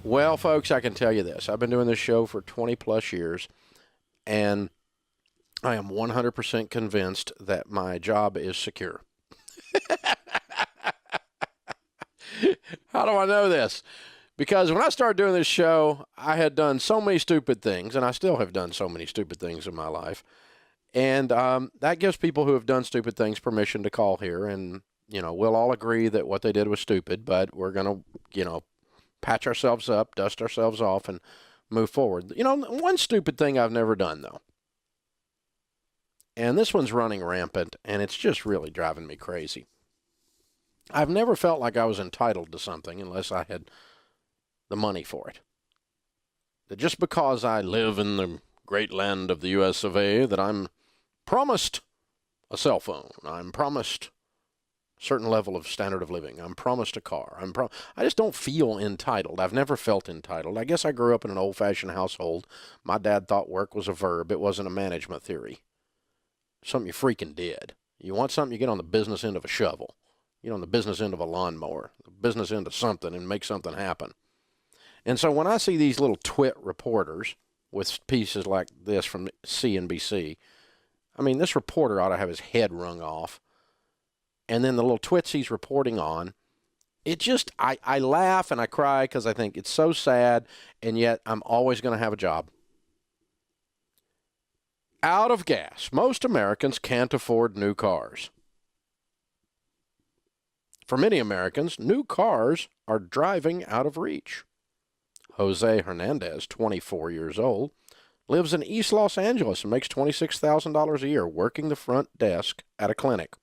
Well, folks, I can tell you this. I've been doing this show for 20 plus years, and I am 100% convinced that my job is secure. How do I know this? Because when I started doing this show, I had done so many stupid things, and I still have done so many stupid things in my life. And that gives people who have done stupid things permission to call here. And, we'll all agree that what they did was stupid, but we're going to, patch ourselves up, dust ourselves off, and move forward. One stupid thing I've never done, though, and this one's running rampant, and it's just really driving me crazy. I've never felt like I was entitled to something unless I had the money for it. That just because I live in the great land of the U.S. of A., that I'm promised a cell phone. I'm promised a certain level of standard of living. I'm promised a car. I just don't feel entitled. I've never felt entitled. I guess I grew up in an old-fashioned household. My dad thought work was a verb. It wasn't a management theory. Something you freaking did. You want something, you get on the business end of a shovel. You know, on the business end of a lawnmower, the business end of something, and make something happen. And so when I see these little twit reporters with pieces like this from CNBC, I mean, this reporter ought to have his head wrung off. And then the little twits he's reporting on, it just, I laugh and I cry because I think it's so sad, and yet I'm always going to have a job. Out of gas. Most Americans can't afford new cars. For many Americans, new cars are driving out of reach. Jose Hernandez, 24 years old, lives in East Los Angeles and makes $26,000 a year working the front desk at a clinic.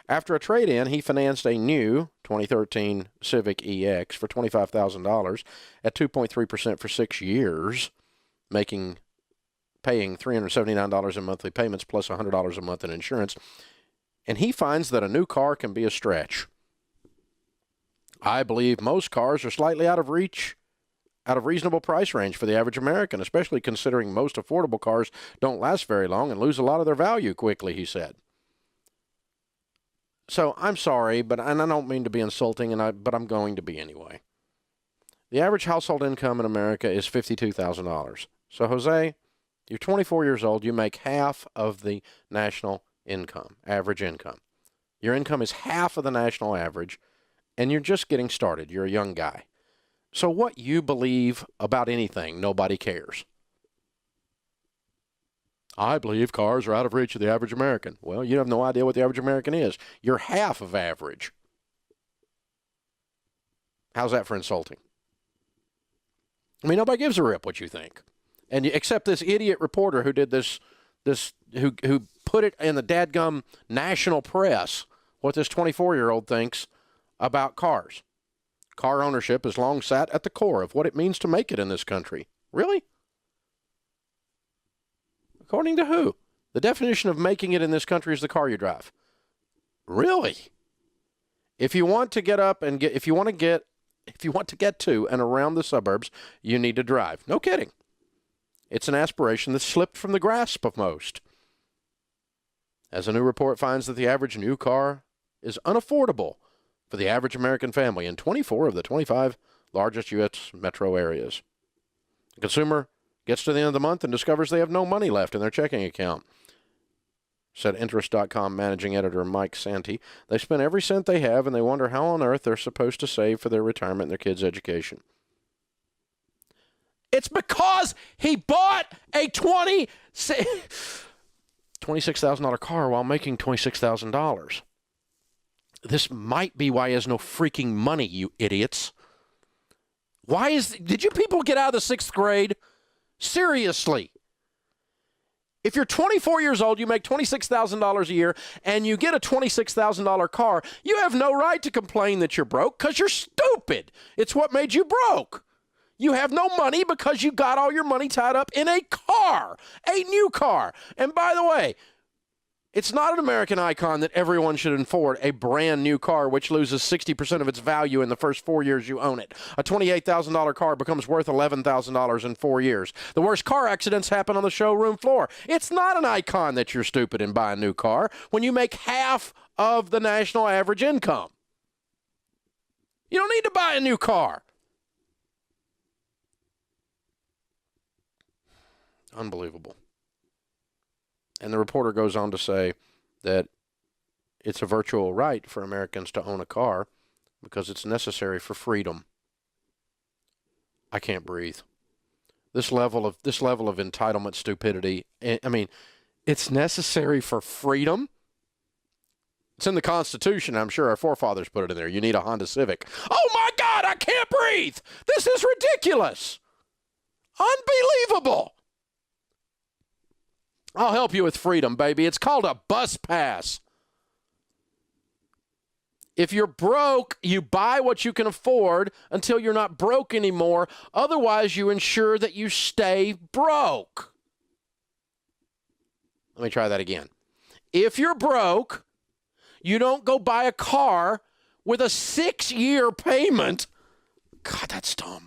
After a trade-in, he financed a new 2013 Civic EX for $25,000 at 2.3% for 6 years, paying $379 in monthly payments plus $100 a month in insurance. And he finds that a new car can be a stretch. I believe most cars are slightly out of reasonable price range for the average American, especially considering most affordable cars don't last very long and lose a lot of their value quickly, he said. So I'm sorry, and I don't mean to be insulting, but I'm going to be anyway. The average household income in America is $52,000. So Jose, you're 24 years old. You make half of the national income, average income. Your income is half of the national average, and you're just getting started. You're a young guy. So what you believe about anything, nobody cares. I believe cars are out of reach of the average American. Well, you have no idea what the average American is. You're half of average. How's that for insulting? I mean, nobody gives a rip what you think. And except this idiot reporter who did this who put it in the dadgum national press, what this 24-year-old thinks about cars. Car ownership has long sat at the core of what it means to make it in this country. Really? According to who? The definition of making it in this country is the car you drive. Really? If you want to get up and if you want to get to and around the suburbs, you need to drive. No kidding. It's an aspiration that slipped from the grasp of most. As a new report finds that the average new car is unaffordable for the average American family in 24 of the 25 largest U.S. metro areas. The consumer gets to the end of the month and discovers they have no money left in their checking account, said Interest.com managing editor Mike Santee. They spend every cent they have, and they wonder how on earth they're supposed to save for their retirement and their kids' education. It's because he bought a $26,000 car while making $26,000. This might be why he has no freaking money, you idiots. Did you people get out of the 6th grade? Seriously. If you're 24 years old, you make $26,000 a year, and you get a $26,000 car, you have no right to complain that you're broke because you're stupid. It's what made you broke. You have no money because you got all your money tied up in a car, a new car. And by the way, it's not an American icon that everyone should afford a brand new car, which loses 60% of its value in the first 4 years you own it. A $28,000 car becomes worth $11,000 in 4 years. The worst car accidents happen on the showroom floor. It's not an icon that you're stupid and buy a new car when you make half of the national average income. You don't need to buy a new car. Unbelievable. And the reporter goes on to say that it's a virtual right for Americans to own a car because it's necessary for freedom. I can't breathe. This level of entitlement stupidity. I mean, it's necessary for freedom. It's in the Constitution. I'm sure our forefathers put it in there. You need a Honda Civic. Oh my God, I can't breathe. This is ridiculous. Unbelievable. I'll help you with freedom, baby. It's called a bus pass. If you're broke, you buy what you can afford until you're not broke anymore. Otherwise, you ensure that you stay broke. Let me try that again. If you're broke, you don't go buy a car with a 6-year payment. God, that's dumb.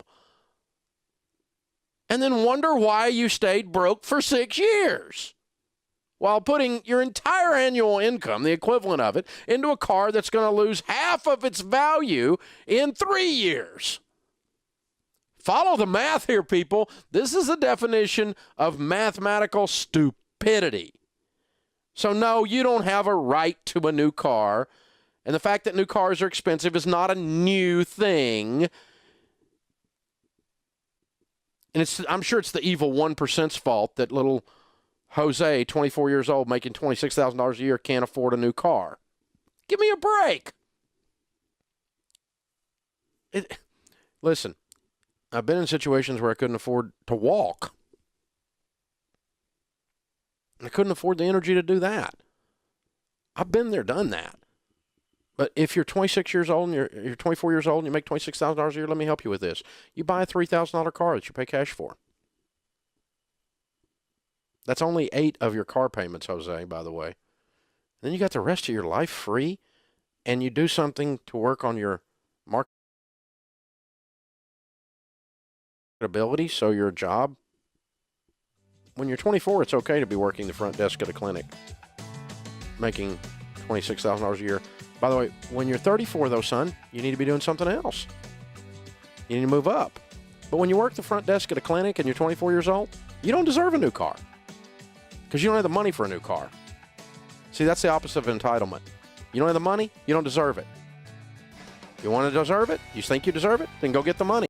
And then wonder why you stayed broke for 6 years while putting your entire annual income, the equivalent of it, into a car that's going to lose half of its value in 3 years. Follow the math here, people. This is the definition of mathematical stupidity. So, no, you don't have a right to a new car. And the fact that new cars are expensive is not a new thing. And I'm sure it's the evil 1%'s fault that little Jose, 24 years old, making $26,000 a year, can't afford a new car. Give me a break. Listen, I've been in situations where I couldn't afford to walk. I couldn't afford the energy to do that. I've been there, done that. But if you're 26 years old and you're 24 years old and you make $26,000 a year, let me help you with this. You buy a $3,000 car that you pay cash for. That's only 8 of your car payments, Jose, by the way. Then you got the rest of your life free, and you do something to work on your marketability, so your job. When you're 24, it's okay to be working the front desk at a clinic, making $26,000 a year. By the way, when you're 34, though, son, you need to be doing something else. You need to move up. But when you work the front desk at a clinic and you're 24 years old, you don't deserve a new car because you don't have the money for a new car. See, that's the opposite of entitlement. You don't have the money, you don't deserve it. You want to deserve it? You think you deserve it? Then go get the money.